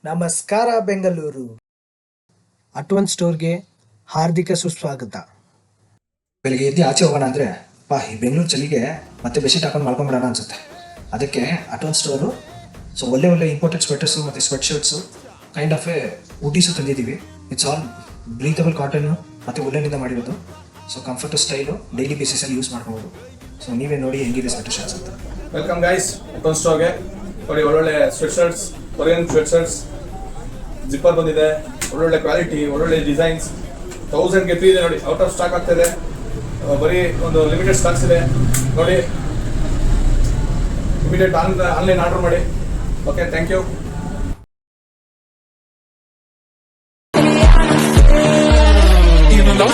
ನಮಸ್ಕಾರ ಬೆಂಗಳೂರು ಅಟ್ವನ್ ಸ್ಟೋರ್ಗೆ ಹಾರ್ದಿಕ ಸುಸ್ವಾಗತ. ಬೆಳಿಗ್ಗೆ ಎದ್ದು ಆಚೆ ಹೋಗೋಣ ಅಂದರೆ ಈ ಬೆಂಗಳೂರು ಚಳಿಗೆ ಮತ್ತೆ ಬೆಡ್ಶೀಟ್ ಹಾಕೊಂಡು ಮಾಡ್ಕೊಂಬಿಡೋಣ ಅನ್ಸುತ್ತೆ. ಅದಕ್ಕೆ ಅಟ್ವನ್ ಸ್ಟೋರು ಒಳ್ಳೆ ಇಂಪೋರ್ಟೆಡ್ ಸ್ವೆಟರ್ಸು ಮತ್ತು sweatshirts kind of hoodies ತಂದಿದ್ದೀವಿ. ಇಟ್ಸ್ ಆಲ್ ಬ್ರೀತಬಲ್ ಕಾಟನ್ನು ಮತ್ತು ಉಲ್ಲನಿಂದ ಮಾಡಿರೋದು. ಕಂಫರ್ಟ್ ಸ್ಟೈಲು ಡೈಲಿ ಬೇಸಿಸಲ್ಲಿ ಯೂಸ್ ಮಾಡ್ಬೋದು. ನೀವೇ ನೋಡಿ ಹೆಂಗಿದೆ ಸ್ವೆಟರ್ ಶರ್ಟ್ಸ್ ಅಂತ. ವೆಲ್ಕಮ್ ಗೈಸ್ ಅಟ್ವನ್ ಸ್ಟೋರ್ಗೆ. ನೋಡಿ ಒಳ್ಳೊಳ್ಳೆ sweatshirts, Korean sweatshirts, zipper ಬಂದಿದೆ, ಒಳ್ಳೊಳ್ಳೆ ಕ್ವಾಲಿಟಿ, ಒಳ್ಳೊಳ್ಳೆ ಡಿಸೈನ್ಸ್. 1000ಗೆ 3 ಇದೆ ನೋಡಿ, ಔಟ್ ಆಫ್ ಸ್ಟಾಕ್ ಆಗ್ತಾಯಿದೆ. ಬರೀ ಒಂದು ಲಿಮಿಟೆಡ್ ಸ್ಟಾಕ್ಸ್ ಇದೆ ನೋಡಿ. ಇಮಿಡಿಯೇಟ್ ಆನ್ಲೈನ್ ಆರ್ಡರ್ ಮಾಡಿ. Okay, thank you. Even though